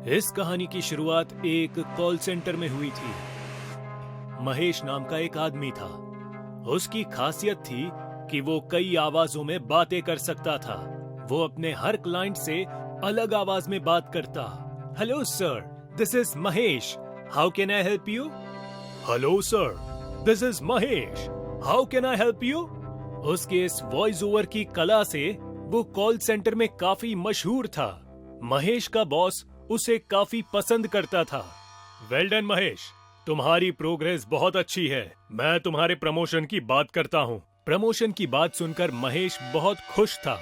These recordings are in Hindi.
इस कहानी की शुरुआत एक कॉल सेंटर में हुई थी। महेश नाम का एक आदमी था। उसकी खासियत थी कि वो कई आवाजों में बातें कर सकता था। वो अपने हर क्लाइंट से अलग आवाज में बात करता। Hello sir, this is Mahesh, how can I help you? Hello sir, this is Mahesh, how can I help you? उसके इस वॉइस ओवर की कला से वो कॉल सेंटर में काफी मशहूर था। महेश का बॉस उसे काफी पसंद करता था। वेल डन महेश, तुम्हारी प्रोग्रेस बहुत अच्छी है। मैं तुम्हारे प्रमोशन की बात करता हूँ। प्रमोशन की बात सुनकर महेश बहुत खुश था।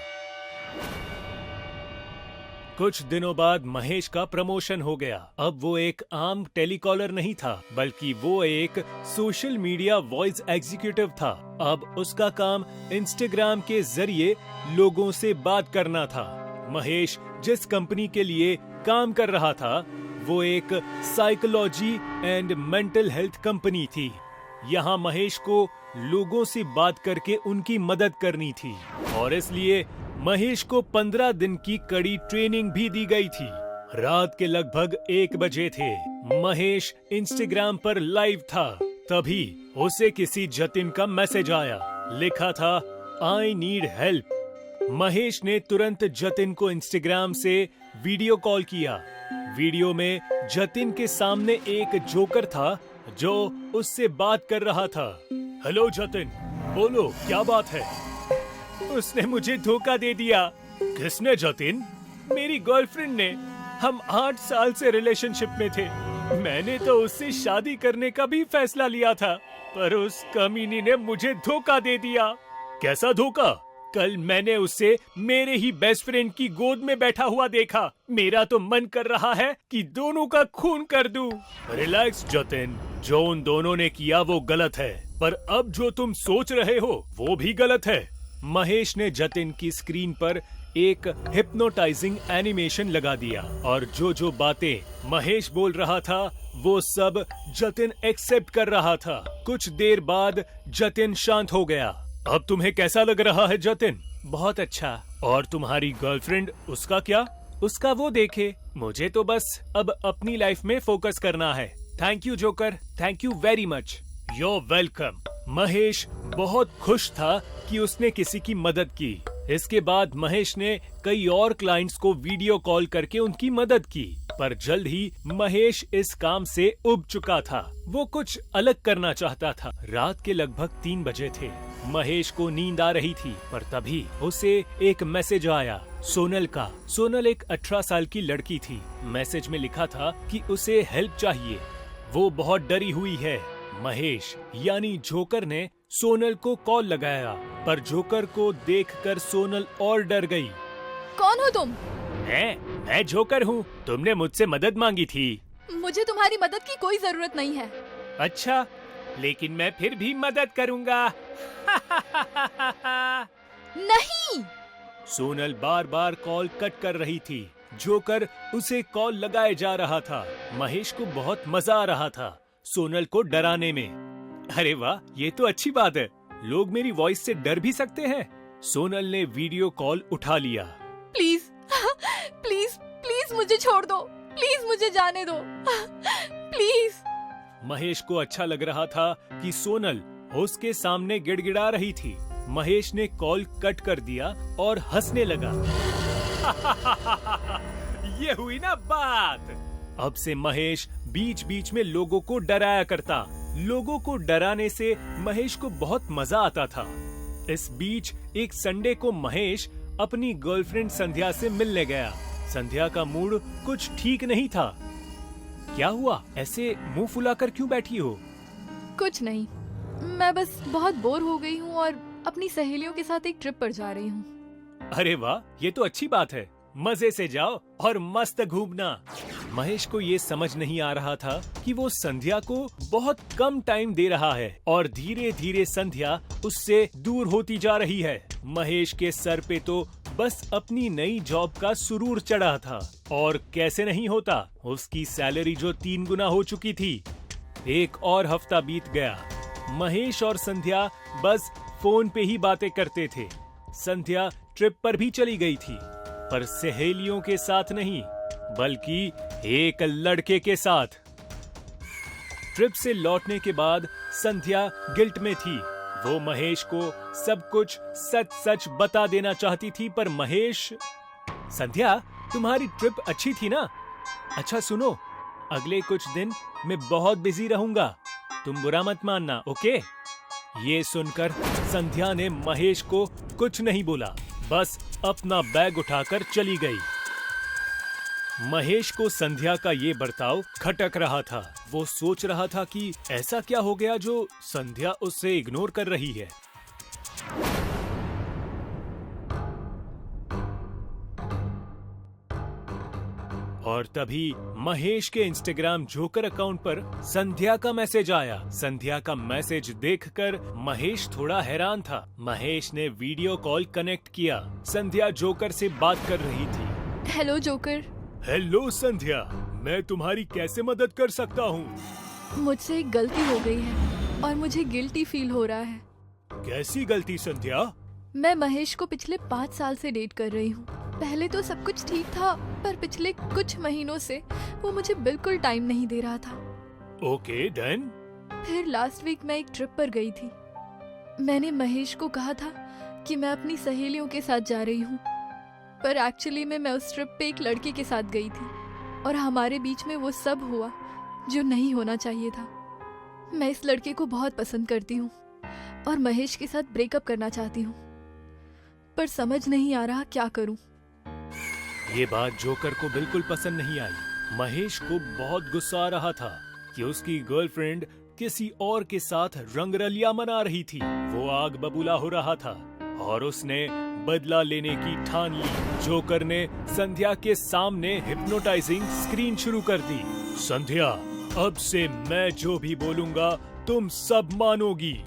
कुछ दिनों बाद महेश का प्रमोशन हो गया। अब वो एक आम टेलीकॉलर नहीं था, बल्कि वो एक सोशल मीडिया वॉइस एग्जीक्यूटिव था। अब उसका काम इंस्टाग्राम के जरिए लोगों से बात करना था। महेश जिस कंपनी के लिए काम कर रहा था, वो एक psychology and mental health company थी। यहाँ महेश को लोगों से बात करके उनकी मदद करनी थी और इसलिए महेश को 15 दिन की कड़ी ट्रेनिंग भी दी गई थी। रात के लगभग 1 बजे थे। महेश इंस्टाग्राम पर लाइव था। तभी उसे किसी जतिन का मैसेज आया। लिखा था, आई नीड हेल्प। महेश ने तुरंत जतिन को इंस्टाग्राम से वीडियो कॉल किया। वीडियो में जतिन के सामने एक जोकर था जो उससे बात कर रहा था। हेलो जतिन, बोलो क्या बात है? उसने मुझे धोखा दे दिया। किसने जतिन? मेरी गर्लफ्रेंड ने। हम 8 साल से रिलेशनशिप में थे। मैंने तो उससे शादी करने का भी फैसला लिया था, पर उस कमीनी ने मुझे धोखा दे दिया। कैसा धोखा? कल मैंने उसे मेरे ही बेस्ट फ्रेंड की गोद में बैठा हुआ देखा। मेरा तो मन कर रहा है कि दोनों का खून कर दूं। रिलैक्स जतिन, जो उन दोनों ने किया वो गलत है, पर अब जो तुम सोच रहे हो वो भी गलत है। महेश ने जतिन की स्क्रीन पर एक हिप्नोटाइजिंग एनिमेशन लगा दिया और जो बातें महेश बोल रहा था वो सब जतिन एक्सेप्ट कर रहा था। कुछ देर बाद जतिन शांत हो गया। अब तुम्हें कैसा लग रहा है जतिन? बहुत अच्छा। और तुम्हारी गर्लफ्रेंड, उसका क्या? उसका वो देखे। मुझे तो बस अब अपनी लाइफ में फोकस करना है। Thank you joker, thank you very much. Your welcome. Mahesh बहुत खुश था कि उसने किसी की मदद की। इसके बाद महेश ने कई और क्लाइंट्स को वीडियो कॉल करके उनकी मदद की, पर जल्द ही महेश इस काम से उब चुका था। वो कुछ अलग करना चाहता था। रात के लगभग 3 बजे थे। महेश को नींद आ रही थी, पर तभी उसे एक मैसेज आया सोनल का। सोनल एक 18 साल की लड़की थी। मैसेज में लिखा था कि उसे हेल्प चाहिए। वो बहुत डरी हुई है। महेश यानी जोकर ने सोनल को कॉल लगाया, पर जोकर को देखकर सोनल और डर गई। कौन हो तुम? मैं जोकर हूँ। तुमने मुझसे मदद मांगी थी। मुझे तुम्हारी मदद की कोई जरूरत नहीं है। अच्छा, लेकिन मैं फिर भी मदद करूँगा। नहीं। सोनल बार बार कॉल कट कर रही थी। जोकर उसे कॉल लगाए जा रहा था। महेश को बहुत मजा आ रहा था सोनल को डराने में। अरे वाह, ये तो अच्छी बात है। लोग मेरी वॉइस से डर भी सकते हैं। सोनल ने वीडियो कॉल उठा लिया। प्लीज प्लीज प्लीज मुझे छोड़ दो। प्लीज मुझे जाने दो। प्लीज। महेश को अच्छा लग रहा था कि सोनल उसके सामने गिड़गिड़ा रही थी। महेश ने कॉल कट कर दिया और हंसने लगा। ये हुई ना बात। अब से महेश बीच बीच में लोगों को डराया करता। लोगों को डराने से महेश को बहुत मजा आता था। इस बीच एक संडे को महेश अपनी गर्लफ्रेंड संध्या से मिलने गया। संध्या का मूड कुछ ठीक नहीं था। क्या हुआ? ऐसे मुंह फुलाकर क्यों बैठी हो? कुछ नहीं, मैं बस बहुत बोर हो गई हूँ और अपनी सहेलियों के साथ एक ट्रिप पर जा रही हूँ। अरे वाह, ये तो अच्छी बात है। मजे से जाओ और मस्त घूमना। महेश को ये समझ नहीं आ रहा था कि वो संध्या को बहुत कम टाइम दे रहा है और धीरे धीरे संध्या उससे दूर होती जा रही है। महेश के सर पे तो बस अपनी नई जॉब का सुरूर चढ़ा था और कैसे नहीं होता, उसकी सैलरी जो 3 गुना हो चुकी थी। एक और हफ्ता बीत गया। महेश और संध्या बस फोन पे ही बातें करते थे। संध्या ट्रिप पर भी चली गई थी, पर सहेलियों के साथ नहीं, बल्कि एक लड़के के साथ। ट्रिप से लौटने के बाद संध्या गिल्ट में थी। वो महेश को सब कुछ सच सच बता देना चाहती थी, पर महेश। संध्या, तुम्हारी ट्रिप अच्छी थी ना? अच्छा सुनो, अगले कुछ दिन मैं बहुत बिजी रहूंगा, तुम बुरा मत मानना, ओके? ये सुनकर संध्या ने महेश को कुछ नहीं बोला, बस अपना बैग उठाकर चली गई। महेश को संध्या का ये बर्ताव खटक रहा था। वो सोच रहा था कि ऐसा क्या हो गया जो संध्या उससे इग्नोर कर रही है। और तभी महेश के इंस्टाग्राम जोकर अकाउंट पर संध्या का मैसेज आया। संध्या का मैसेज देखकर महेश थोड़ा हैरान था। महेश ने वीडियो कॉल कनेक्ट किया। संध्या जोकर से बात कर रही थी। Hello joker. हेलो संध्या, मैं तुम्हारी कैसे मदद कर सकता हूँ? मुझसे एक गलती हो गई है और मुझे गिल्टी फील हो रहा है। कैसी गलती संध्या? मैं महेश को पिछले 5 साल से डेट कर रही हूँ। पहले तो सब कुछ ठीक था, पर पिछले कुछ महीनों से वो मुझे बिल्कुल टाइम नहीं दे रहा था। Okay done. फिर लास्ट वीक मैं एक ट्रिप पर गई थी। मैंने महेश को कहा था कि मैं अपनी सहेलियों के साथ जा रही हूँ, पर एक्चुअली में मैं उस ट्रिप पे एक लड़के के साथ गई थी और हमारे बीच में वो सब हुआ जो नहीं होना चाहिए था। मैं इस लड़के को बहुत पसंद करती हूँ और महेश के साथ ब्रेकअप करना चाहती हूँ, पर समझ नहीं आ रहा क्या करूँ। ये बात जोकर को बिल्कुल पसंद नहीं आई। महेश को बहुत गुस्सा आ रहा था कि उसकी गर्लफ्रेंड किसी और के साथ रंगरलिया मना रही थी। वो आग बबूला हो रहा था और उसने बदला लेने की ठान ली। जोकर ने संध्या के सामने हिप्नोटाइजिंग स्क्रीन शुरू कर दी। संध्या, अब से मैं जो भी बोलूंगा तुम सब मानोगी।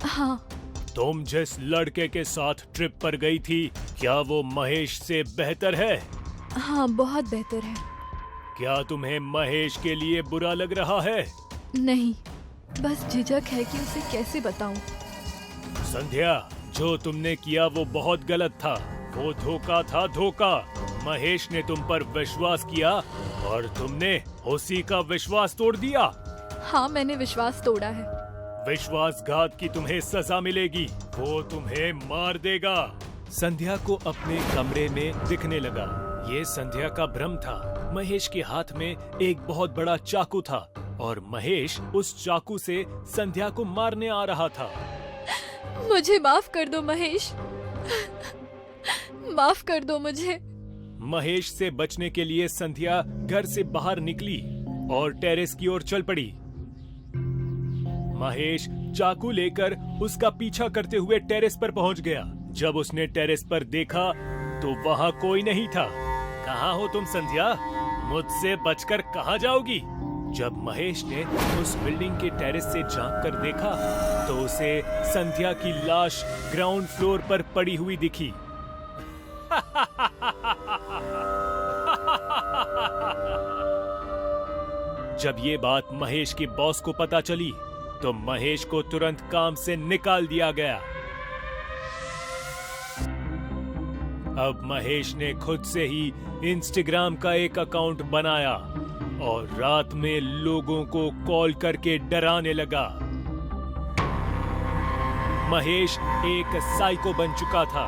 हाँ। तुम जिस लड़के के साथ ट्रिप पर गई थी, क्या वो महेश से बेहतर है? हाँ, बहुत बेहतर है। क्या तुम्हें महेश के लिए बुरा लग रहा है? नहीं, बस झिझक है कि उसे कैसे बताऊं। संध्या, जो तुमने किया वो बहुत गलत था। वो धोखा था, धोखा। महेश ने तुम पर विश्वास किया और तुमने उसी का विश्वास तोड़ दिया। हाँ, मैंने विश्वास तोड़ा है। विश्वासघात की तुम्हें सजा मिलेगी। वो तुम्हें मार देगा। संध्या को अपने कमरे में दिखने लगा। ये संध्या का भ्रम था। महेश के हाथ में एक बहुत बड़ा चाकू था और महेश उस चाकू से संध्या को मारने आ रहा था। मुझे माफ कर दो महेश, माफ कर दो मुझे। महेश से बचने के लिए संध्या घर से बाहर निकली और टेरेस की ओर चल पड़ी। महेश चाकू लेकर उसका पीछा करते हुए टेरेस पर पहुंच गया। जब उसने टेरेस पर देखा तो वहां कोई नहीं था। कहाँ हो तुम संध्या? मुझसे बचकर कहाँ जाओगी? जब महेश ने उस बिल्डिंग के टेरेस से झांक कर देखा तो उसे संध्या की लाश ग्राउंड फ्लोर पर पड़ी हुई दिखी। जब ये बात महेश के बॉस को पता चली तो महेश को तुरंत काम से निकाल दिया गया। अब महेश ने खुद से ही इंस्टाग्राम का एक अकाउंट बनाया और रात में लोगों को कॉल करके डराने लगा। महेश एक साइको बन चुका था।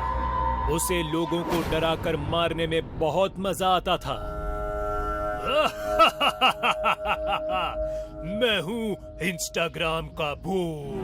उसे लोगों को डराकर मारने में बहुत मजा आता था। मैं हूँ इंस्टाग्राम का भूत।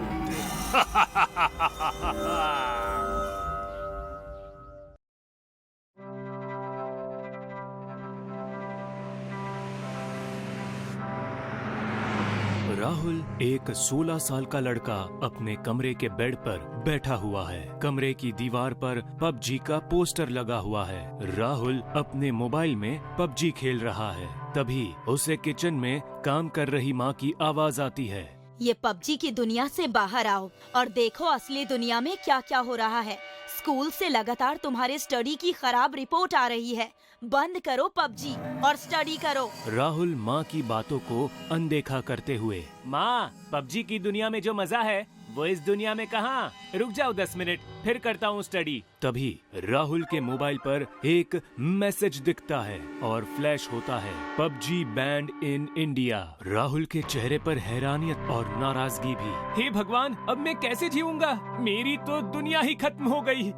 राहुल एक 16 साल का लड़का अपने कमरे के बेड पर बैठा हुआ है। कमरे की दीवार पर पबजी का पोस्टर लगा हुआ है। राहुल अपने मोबाइल में पबजी खेल रहा है। तभी उसे किचन में काम कर रही माँ की आवाज आती है। ये पबजी की दुनिया से बाहर आओ और देखो असली दुनिया में क्या क्या हो रहा है। स्कूल से लगातार तुम्हारे स्टडी की खराब रिपोर्ट आ रही है। बंद करो पबजी और स्टडी करो। राहुल माँ की बातों को अनदेखा करते हुए, माँ, पबजी की दुनिया में जो मजा है वो इस दुनिया में कहाँ? रुक जाओ 10 मिनट, फिर करता हूँ स्टडी। तभी राहुल के मोबाइल पर एक मैसेज दिखता है और फ्लैश होता है, PUBG band in India. Rahul के चेहरे पर हैरानियत और नाराजगी भी। हे भगवान, अब मैं कैसे जीऊंगा? मेरी तो दुनिया ही खत्म हो गई।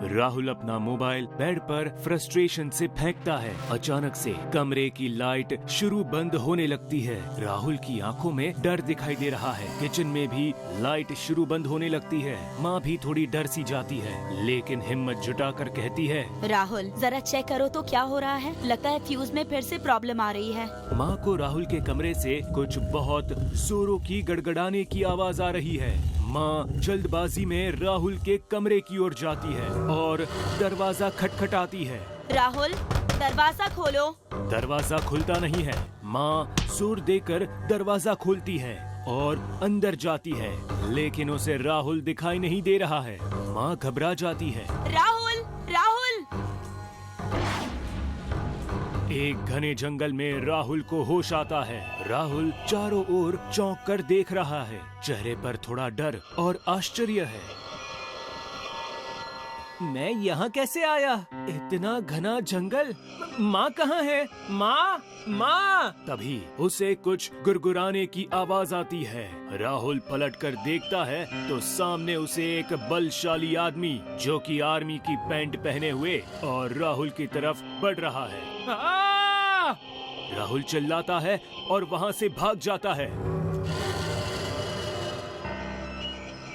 राहुल अपना मोबाइल बेड पर फ्रस्ट्रेशन से फेंकता है। अचानक से कमरे की लाइट शुरू बंद होने लगती है। राहुल की आंखों में डर दिखाई दे रहा है। किचन में भी लाइट शुरू बंद होने लगती है। माँ भी थोड़ी डर सी जाती है, लेकिन हिम्मत जुटाकर कहती है, राहुल जरा चेक करो तो क्या हो रहा है। लगता है फ्यूज में फिर से प्रॉब्लम आ रही है। माँ को राहुल के कमरे से कुछ बहुत जोरों की गड़गड़ाने की आवाज आ रही है। माँ जल्दबाजी में राहुल के कमरे की ओर जाती है और दरवाजा खटखटाती है। राहुल, दरवाजा खोलो। दरवाजा खुलता नहीं है। माँ जोर देकर दरवाजा खोलती है और अंदर जाती है, लेकिन उसे राहुल दिखाई नहीं दे रहा है। माँ घबरा जाती है। राहुल, राहुल। एक घने जंगल में राहुल को होश आता है। राहुल चारों ओर चौंक कर देख रहा है। चेहरे पर थोड़ा डर और आश्चर्य है। मैं यहाँ कैसे आया? इतना घना जंगल। माँ कहाँ है? माँ, माँ! तभी उसे कुछ गुरगुराने की आवाज आती है। राहुल पलटकर देखता है तो सामने उसे एक बलशाली आदमी, जो कि आर्मी की पैंट पहने हुए और राहुल की तरफ बढ़ रहा है। राहुल चिल्लाता है और वहाँ से भाग जाता है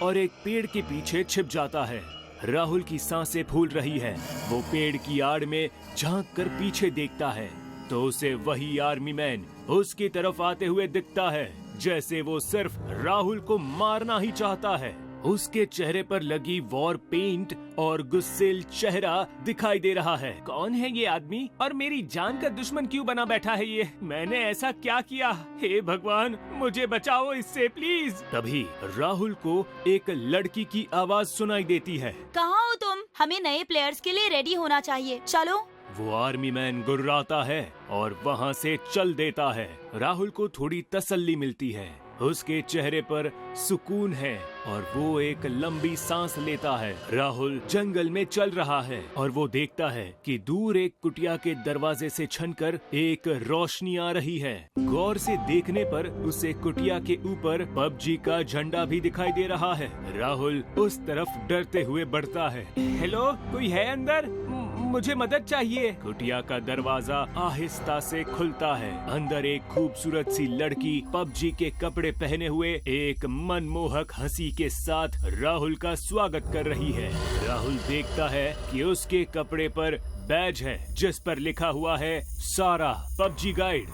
और एक पेड़ के पीछे छिप जाता है। राहुल की सांसें फूल रही है। वो पेड़ की आड़ में झांक कर पीछे देखता है तो उसे वही आर्मी मैन उसकी तरफ आते हुए दिखता है, जैसे वो सिर्फ राहुल को मारना ही चाहता है। उसके चेहरे पर लगी वॉर पेंट और गुस्सेल चेहरा दिखाई दे रहा है। कौन है ये आदमी और मेरी जान का दुश्मन क्यों बना बैठा है ये? मैंने ऐसा क्या किया? हे भगवान, मुझे बचाओ इससे प्लीज। तभी राहुल को एक लड़की की आवाज सुनाई देती है। कहाँ हो तुम? हमें नए प्लेयर्स के लिए रेडी होना चाहिए, चलो। वो आर्मी मैन गुर्राता है और वहाँ से चल देता है। राहुल को थोड़ी तसल्ली मिलती है। उसके चेहरे पर सुकून है और वो एक लंबी सांस लेता है। राहुल जंगल में चल रहा है और वो देखता है कि दूर एक कुटिया के दरवाजे से छनकर एक रोशनी आ रही है। गौर से देखने पर उसे कुटिया के ऊपर पबजी का झंडा भी दिखाई दे रहा है। राहुल उस तरफ डरते हुए बढ़ता है। हेलो, कोई है अंदर? मुझे मदद चाहिए। कुटिया का दरवाजा आहिस्ता से खुलता है। अंदर एक खूबसूरत सी लड़की पबजी के कपड़े पहने हुए एक मनमोहक हंसी के साथ राहुल का स्वागत कर रही है। राहुल देखता है कि उसके कपड़े पर बैज है जिस पर लिखा हुआ है सारा पबजी गाइड।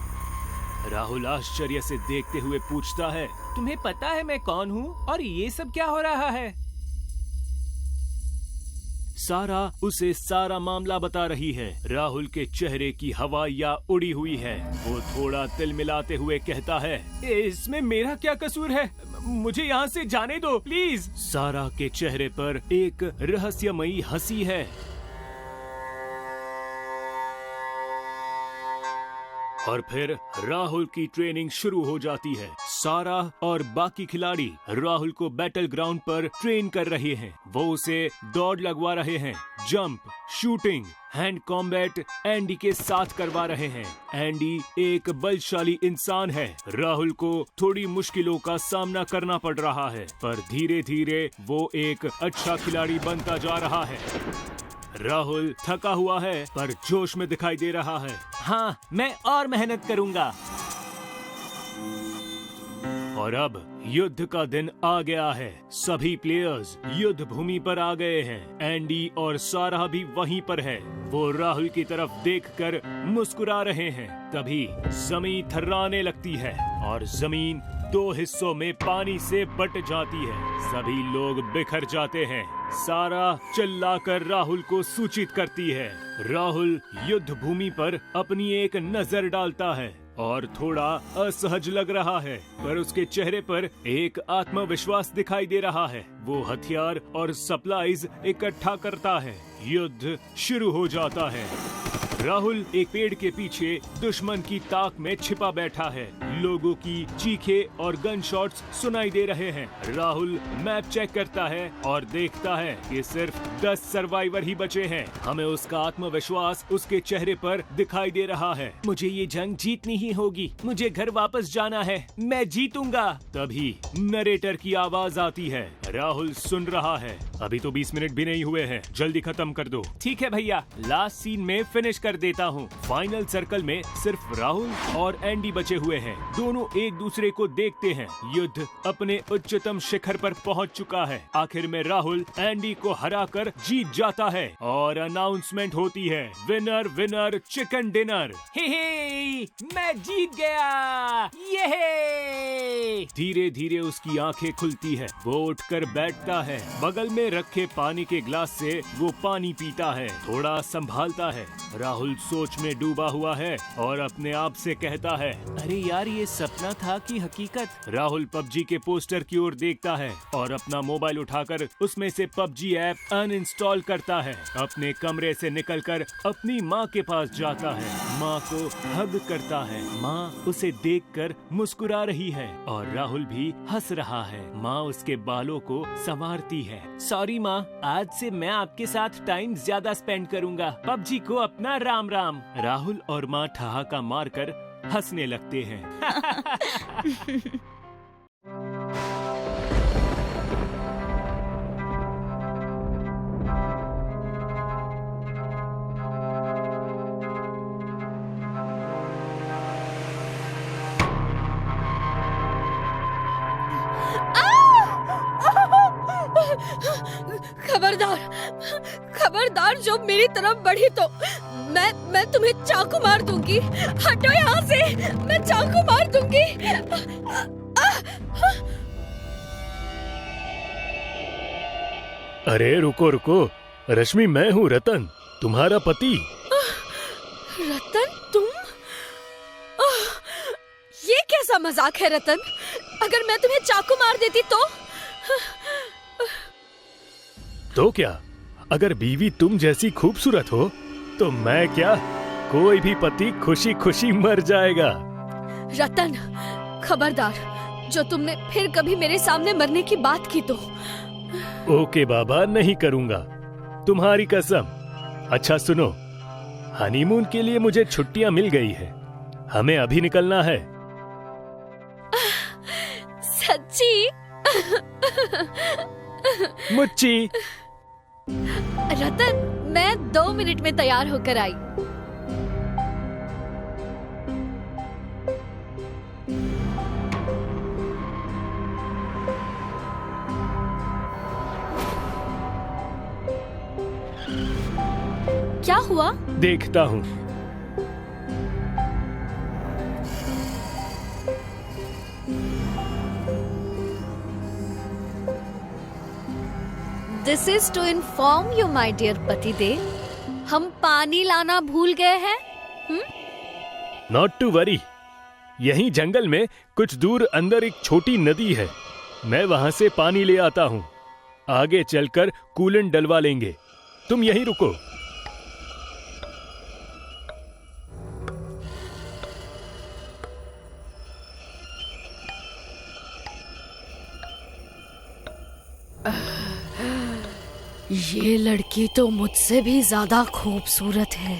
राहुल आश्चर्य से देखते हुए पूछता है, तुम्हें पता है मैं कौन हूँ और ये सब क्या हो रहा है? सारा उसे सारा मामला बता रही है। राहुल के चेहरे की हवाइयाँ उड़ी हुई है। वो थोड़ा तिलमिलाते हुए कहता है, इसमें मेरा क्या कसूर है? मुझे यहाँ से जाने दो प्लीज। सारा के चेहरे पर एक रहस्यमयी हंसी है और फिर राहुल की ट्रेनिंग शुरू हो जाती है। सारा और बाकी खिलाड़ी राहुल को बैटल ग्राउंड पर ट्रेन कर रहे हैं। वो उसे दौड़ लगवा रहे हैं, jump, shooting, hand combat Andy के साथ करवा रहे हैं। एंडी एक बलशाली इंसान है। राहुल को थोड़ी मुश्किलों का सामना करना पड़ रहा है, पर धीरे धीरे वो एक अच्छा खिलाड़ी बनता जा रहा है। राहुल थका हुआ है पर जोश में दिखाई दे रहा है। हाँ, मैं और मेहनत करूंगा। और अब युद्ध का दिन आ गया है। सभी प्लेयर्स युद्ध भूमि पर आ गए हैं। एंडी और सारा भी वहीं पर है। वो राहुल की तरफ देखकर मुस्कुरा रहे हैं। तभी जमीन थर्राने लगती है और जमीन दो हिस्सों में पानी से बट जाती है। सभी लोग बिखर जाते हैं। सारा चिल्लाकर राहुल को सूचित करती है। राहुल युद्ध भूमि पर अपनी एक नजर डालता है और थोड़ा असहज लग रहा है, पर उसके चेहरे पर एक आत्मविश्वास दिखाई दे रहा है। वो हथियार और सप्लाईज इकट्ठा करता है। युद्ध शुरू हो जाता है। राहुल एक पेड़ के पीछे दुश्मन की ताक में छिपा बैठा है। लोगों की चीखे और गन शॉट्स सुनाई दे रहे हैं। राहुल मैप चेक करता है और देखता है कि सिर्फ 10 सर्वाइवर ही बचे हैं। हमें उसका आत्मविश्वास उसके चेहरे पर दिखाई दे रहा है। मुझे ये जंग जीतनी ही होगी, मुझे घर वापस जाना है, मैं जीतूंगा। तभी नरेटर की आवाज आती है। राहुल सुन रहा है, अभी तो 20 मिनट भी नहीं हुए हैं, जल्दी खत्म कर दो। ठीक है भैया, लास्ट सीन में फिनिश कर देता हूँ। फाइनल सर्कल में सिर्फ राहुल और एंडी बचे हुए हैं। दोनों एक दूसरे को देखते हैं। युद्ध अपने उच्चतम शिखर पर पहुंच चुका है। आखिर में राहुल एंडी को हराकर जीत जाता है और अनाउंसमेंट होती है, विनर विनर चिकन डिनर। हे मैं जीत गया, ये। धीरे धीरे उसकी आंखें खुलती है। वो उठकर बैठता है। बगल में रखे पानी के ग्लास से वो पानी पीता है, थोड़ा संभालता है। राहुल सोच में डूबा हुआ है और अपने आप से कहता है, अरे यार, ये सपना था कि हकीकत। राहुल पबजी के पोस्टर की ओर देखता है और अपना मोबाइल उठाकर उसमें से पबजी ऐप अनइंस्टॉल करता है। अपने कमरे से निकलकर अपनी माँ के पास जाता है, माँ को हग करता है। माँ उसे देखकर मुस्कुरा रही है और राहुल भी हंस रहा है। माँ उसके बालों को संवारती है। सॉरी माँ, आज से मैं आपके साथ टाइम ज्यादा स्पेंड करूँगा। पबजी को अपना राम राम। राहुल और माँ ठहाका मारकर हंसने लगते हैं। खबरदार, खबरदार, जो मेरी तरफ बढ़ी तो मैं तुम्हें चाकू मार दूंगी। हटो यहाँ से, मैं चाकू मार दूंगी। अरे रुको रुको, रश्मि, मैं हूँ रतन, तुम्हारा पति। रतन, तुम? ये कैसा मजाक है रतन? अगर मैं तुम्हें चाकू मार देती तो क्या? अगर बीवी तुम जैसी खूबसूरत हो तो मैं क्या, कोई भी पति खुशी खुशी मर जाएगा। रतन, खबरदार, जो तुमने फिर कभी मेरे सामने मरने की बात की तो। ओके बाबा, नहीं करूँगा, तुम्हारी कसम। अच्छा सुनो, हनीमून के लिए मुझे छुट्टियाँ मिल गई है, हमें अभी निकलना है। सच्ची? मुच्ची। रतन, मैं 2 मिनट में तैयार होकर आई। क्या हुआ? देखता हूँ। This is to inform you, my dear पतिदेव, हम पानी लाना भूल गए हैं। नॉट टू वरी, यहीं जंगल में कुछ दूर अंदर एक छोटी नदी है, मैं वहां से पानी ले आता हूँ। आगे चलकर कूलेंट डलवा लेंगे, तुम यहीं रुको। ये लड़की तो मुझसे भी ज्यादा खूबसूरत है।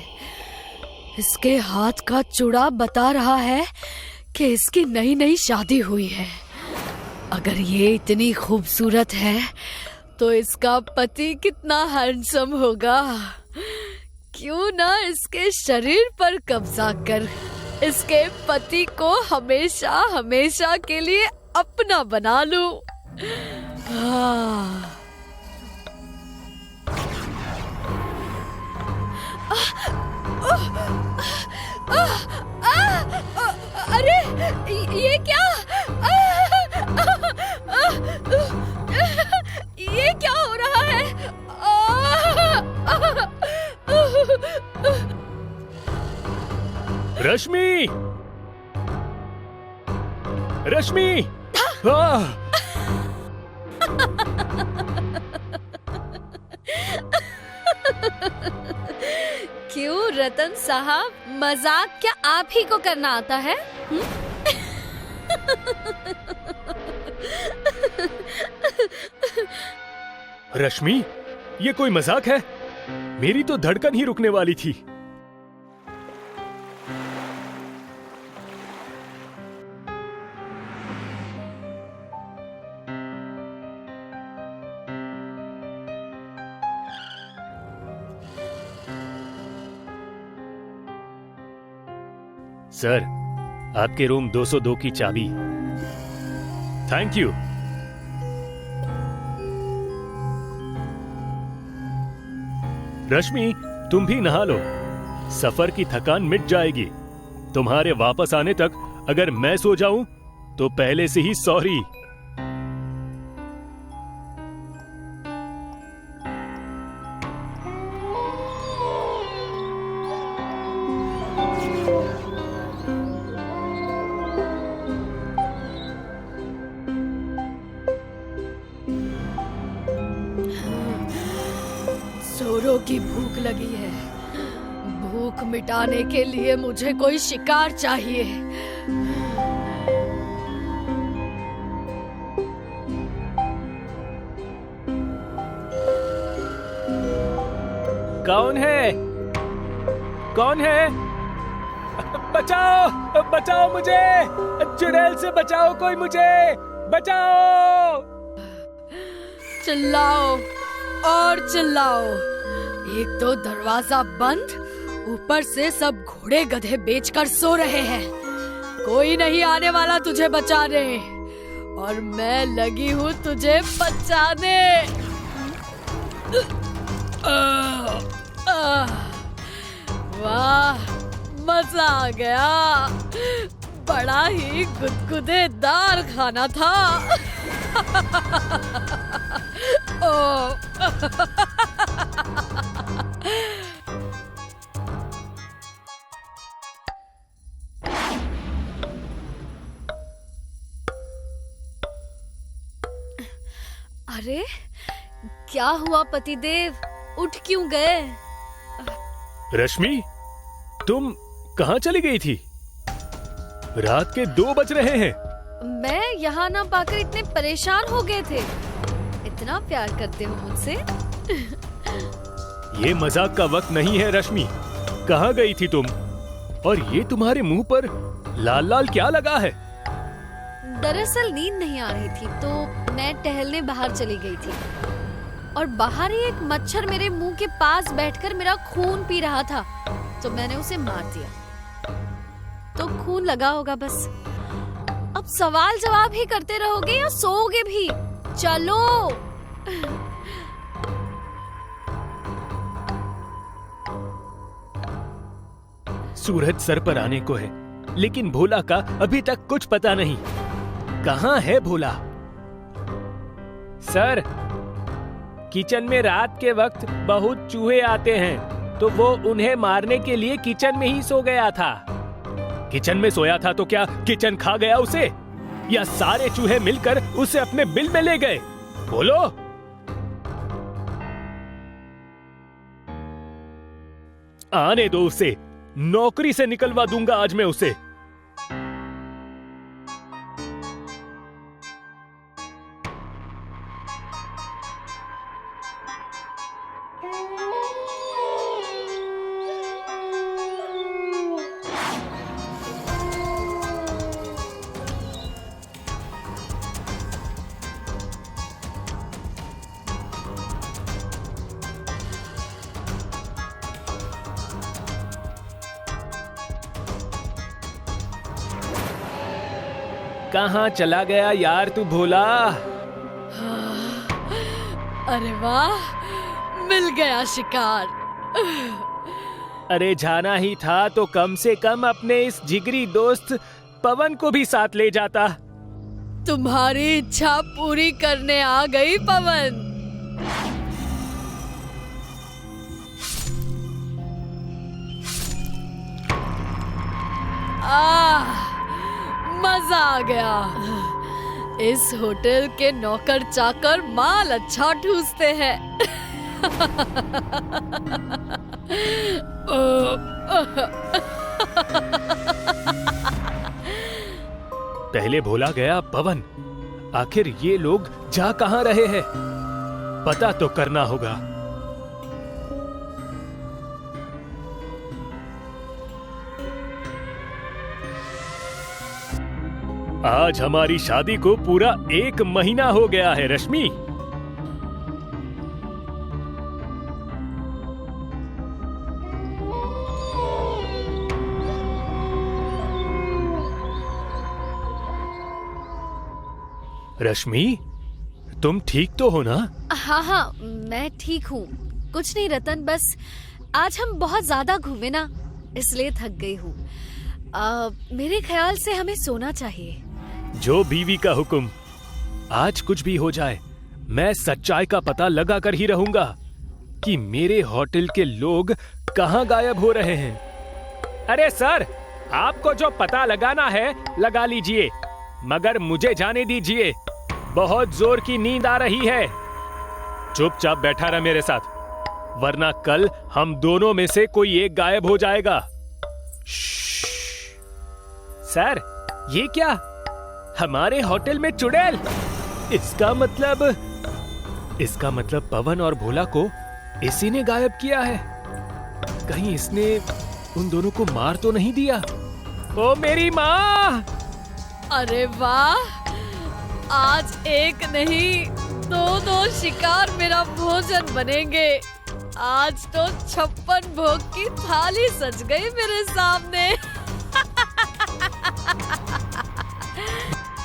इसके हाथ का चूड़ा बता रहा है कि इसकी नई नई शादी हुई है। अगर ये इतनी खूबसूरत है तो इसका पति कितना हैंडसम होगा। क्यों ना इसके शरीर पर कब्जा कर इसके पति को हमेशा हमेशा के लिए अपना बना लूं। अरे ये क्या? ये क्या हो रहा है? रश्मि! रश्मि! क्यों रतन साहब, मजाक क्या आप ही को करना आता है? रश्मि, ये कोई मजाक है? मेरी तो धड़कन ही रुकने वाली थी। सर, आपके रूम 202 की चाबी। Thank you. रश्मि, तुम भी नहा लो, सफर की थकान मिट जाएगी। तुम्हारे वापस आने तक अगर मैं सो जाऊं तो पहले से ही सॉरी। जोरों की भूख लगी है। भूख मिटाने के लिए मुझे कोई शिकार चाहिए। कौन है? कौन है? बचाओ, बचाओ मुझे! चुड़ैल से बचाओ, कोई मुझे बचाओ! चिल्लाओ और चिल्लाओ। एक तो दरवाजा बंद, ऊपर से सब घोड़े गधे बेचकर सो रहे हैं। कोई नहीं आने वाला तुझे बचाने, और मैं लगी हूँ तुझे बचाने। वाह, मजा आ गया। बड़ा ही गुदगुदेदार खाना था। ओ अरे, क्या हुआ पतिदेव? उठ क्यों गए? रश्मि, तुम कहाँ चली गई थी? रात के 2 बज रहे हैं। मैं यहाँ ना पाकर इतने परेशान हो गए थे। इतना प्यार करते हो मुझसे? ये मजाक का वक्त नहीं है रश्मि। कहाँ गई थी तुम? और ये तुम्हारे मुंह पर लाल लाल क्या लगा है? दरअसल नींद नहीं आ रही थी तो मैं टहलने बाहर चली गई थी, और बाहर ही एक मच्छर मेरे मुंह के पास बैठकर मेरा खून पी रहा था, तो मैंने उसे मार दिया। तो खून लगा होगा बस। अब सवाल जवाब ही करते रहोगे या सोओगे भी? चलो। सूरज सर पर आने को है, लेकिन भोला का अभी तक कुछ पता नहीं। कहाँ है भोला? सर, किचन में रात के वक्त बहुत चूहे आते हैं, तो वो उन्हें मारने के लिए किचन में ही सो गया था। किचन में सोया था तो क्या किचन खा गया उसे, या सारे चूहे मिलकर उसे अपने बिल में ले गए? बोलो। आने दो उसे, नौकरी से निकलवा दूंगा आज मैं उसे। कहाँ चला गया यार तू भोला? अरे वाह, मिल गया शिकार। अरे जाना ही था तो कम से कम अपने इस जिगरी दोस्त पवन को भी साथ ले जाता। तुम्हारी इच्छा पूरी करने आ गई पवन। मजा आ गया। इस होटल के नौकर चाकर माल अच्छा ठूसते हैं। पहले भोला गया पवन। आखिर ये लोग जा कहां रहे हैं? पता तो करना होगा। आज हमारी शादी को पूरा 1 महीना हो गया है रश्मि। रश्मि, तुम ठीक तो हो ना? हाँ हाँ, मैं ठीक हूँ। कुछ नहीं रतन, बस आज हम बहुत ज्यादा घूमे ना, इसलिए थक गई हूँ। मेरे ख्याल से हमें सोना चाहिए। जो बीवी का हुक्म। आज कुछ भी हो जाए, मैं सच्चाई का पता लगा कर ही रहूंगा कि मेरे होटल के लोग कहां गायब हो रहे हैं। अरे सर, आपको जो पता लगाना है लगा लीजिए, मगर मुझे जाने दीजिए। बहुत जोर की नींद आ रही है। चुपचाप बैठा रह मेरे साथ, वरना कल हम दोनों में से कोई एक गायब हो जाएगा। सर, ये क्या? हमारे होटल में चुड़ैल? इसका मतलब पवन और भोला को इसी ने गायब किया है। कहीं इसने उन दोनों को मार तो नहीं दिया? ओ मेरी माँ! अरे वाह, आज एक नहीं 2 शिकार मेरा भोजन बनेंगे। आज तो 56 भोग की थाली सज गई मेरे सामने।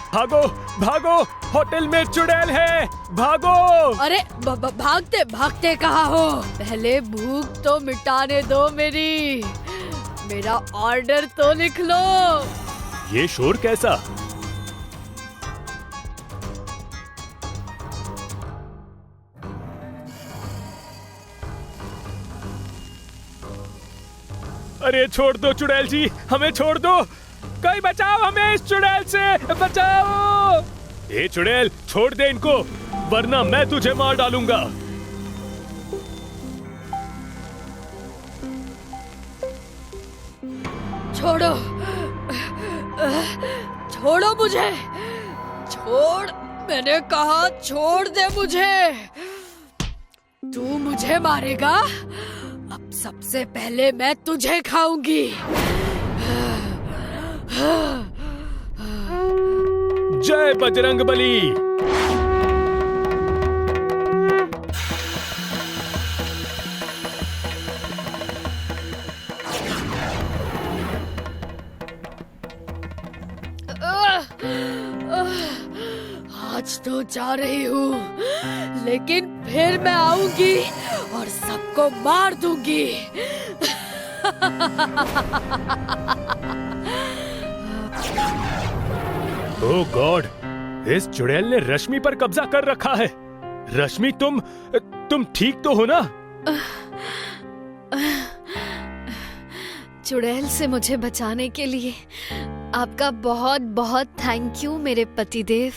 भागो भागो, होटल में चुड़ैल है, भागो! अरे भागते भागते कहाँ हो? पहले भूख तो मिटाने दो मेरी। मेरा ऑर्डर तो लिख लो। ये शोर कैसा? अरे छोड़ दो चुड़ैल जी, हमें छोड़ दो। कोई बचाओ हमें इस चुड़ैल से, बचाओ! ए चुड़ैल, छोड़ दे इनको, वरना मैं तुझे मार डालूंगा। छोड़ो, छोड़ो मुझे, छोड़, मैंने कहा छोड़ दे मुझे। तू मुझे मारेगा? अब सबसे पहले मैं तुझे खाऊंगी। जय बजरंगबली। आज तो जा रही हूँ, लेकिन फिर मैं आऊंगी और सबको मार दूंगी। ओह गॉड, इस चुड़ैल ने रश्मि पर कब्जा कर रखा है। रश्मि, तुम ठीक तो हो ना? चुड़ैल से मुझे बचाने के लिए आपका बहुत बहुत थैंक यू मेरे पतिदेव।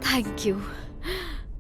Thank you.